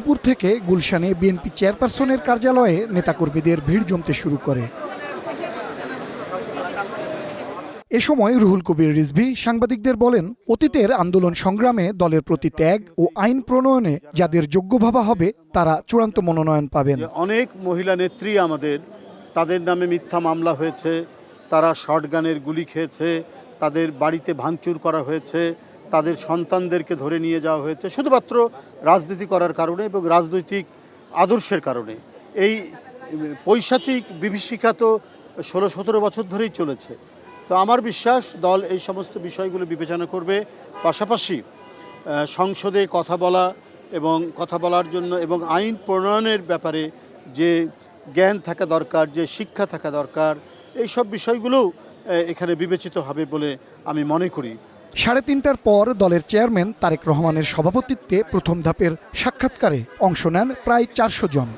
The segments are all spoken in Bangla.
দুপুর থেকে গুলশানে বিএনপি চেয়ারপারসনের কার্যালয়ে নেতাকর্মীদের ভিড় জমতে শুরু করে। এ সময় রুহুল কবির রিজভী সাংবাদিকদের বলেন, অতীতের আন্দোলন সংগ্রামে দলের প্রতি ত্যাগ ও আইন প্রণয়নে যাদের যোগ্য ভাবা হবে তারা চূড়ান্ত মনোনয়ন পাবেন। অনেক মহিলা নেত্রী আমাদের, তাদের নামে মিথ্যা মামলা হয়েছে, তারা শর্টগানের গুলি খেয়েছে, তাদের বাড়িতে ভাঙচুর করা হয়েছে, তাদের সন্তানদেরকে ধরে নিয়ে যাওয়া হয়েছে শুধুমাত্র রাজনীতি করার কারণে এবং রাজনৈতিক আদর্শের কারণে। এই পৈশাচিক বিভীষিকা তো 16-17 বছর ধরেই চলেছে। তো আমার বিশ্বাস দল এই সমস্ত বিষয়গুলো বিবেচনা করবে, পাশাপাশি সংসদে কথা বলা এবং কথা বলার জন্য এবং আইন প্রণয়নের ব্যাপারে যে জ্ঞান থাকা দরকার, যে শিক্ষা থাকা দরকার, এই সব বিষয়গুলোও এখানে বিবেচিত হবে বলে আমি মনে করি। 3:30টার পর দলের চেয়ারম্যান তারেক রহমানের সভাপতিত্বে প্রথম ধাপের সাক্ষাৎকারে অংশ নেন প্রায় 400 জন।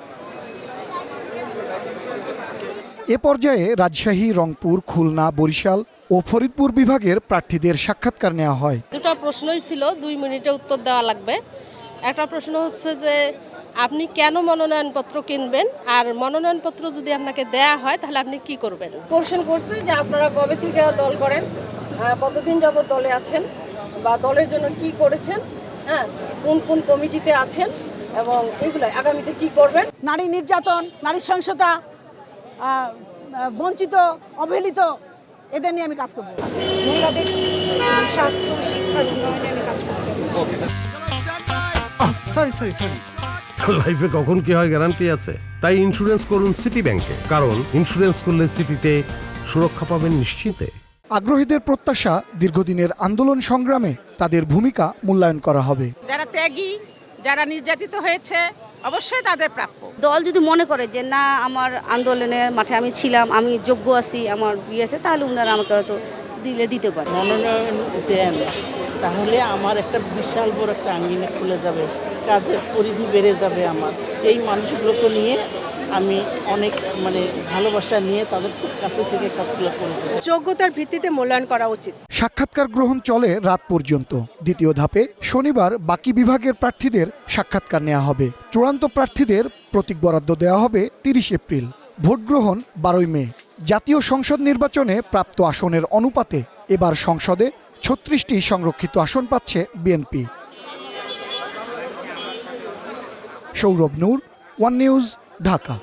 এ পর্যায়ে রাজশাহী, রংপুর, খুলনা, বরিশাল ও ফরিদপুর বিভাগের প্রার্থীদের সাক্ষাৎকার নেওয়া হয়। দুটো প্রশ্নই ছিল, 2 মিনিটে উত্তর দেওয়া লাগবে। একটা প্রশ্ন হচ্ছে যে আপনি কেন মনোনয়নপত্র কিনবেন, আর মনোনয়নপত্র যদি আপনাকে দেয়া হয় তাহলে আপনি কি করবেন। কোশ্চেন করছে যে আপনারা কবে থেকে দল করেন, কতদিন যাবত দলে আছেন বা দলের জন্য কি করেছেন, কোন কোন কমিটিতে আছেন এবং এগুলো আগামীতে কি করবেন। নারী নির্যাতন, নারী সহিংসতা, বঞ্চিত, অবহেলিত, এদের নিয়ে আমি কাজ করব। মহিলাদের স্বাস্থ্য শিক্ষার উন্নয়নে আমি কাজ করছি। সরি লাইফে কখন কি হয় গ্যারান্টি আছে, তাই ইন্স্যুরেন্স করুন সিটি ব্যাংকে, কারণ ইন্স্যুরেন্স করলে সিটিতে সুরক্ষা পাবেন নিশ্চিতে। আগ্রহীদের প্রত্যাশা, দীর্ঘদিনের আন্দোলন সংগ্রামে তাদের ভূমিকা মূল্যায়ন করা হবে। যারা ত্যাগী, যারা নির্যাতিত হয়েছে, অবশ্যই তাদের প্রাপ্য। দল যদি মনে করে যে না, আমার আন্দোলনের মাঠে আমি ছিলাম, আমি যোগ্য আছি, আমার বিয়ে আছে, তাহলে ওনারা আমাকে হয়তো দিতে পারে। মনোনয়ন দেন তাহলে আমার একটা বিশাল বড় একটা আঙ্গিনা খুলে যাবে, কাজের পরিধি বেড়ে যাবে আমার। এই মানুষগুলোকে নিয়ে আমি অনেক ভালোবাসা নিয়ে তাদের কাছে থেকে কাজগুলো করব। যোগ্যতার ভিত্তিতে মূল্যায়ন করা উচিত। সাক্ষাৎকার গ্রহণ চলে রাত পর্যন্ত। দ্বিতীয় ধাপে শনিবার বাকি বিভাগের প্রার্থীদের সাক্ষাৎকার নেওয়া হবে। চূড়ান্ত প্রার্থীদের প্রতীক বরাদ্দ দেওয়া হবে 30 এপ্রিল। ভোট গ্রহণ 12 মে। জাতীয় সংসদ নির্বাচনে প্রাপ্ত আসনের অনুপাতে এবার সংসদে 36টি সংরক্ষিত আসন পাচ্ছে বিএনপি। সৌরভ নূর, ওয়ান নিউজ, ঢাকা।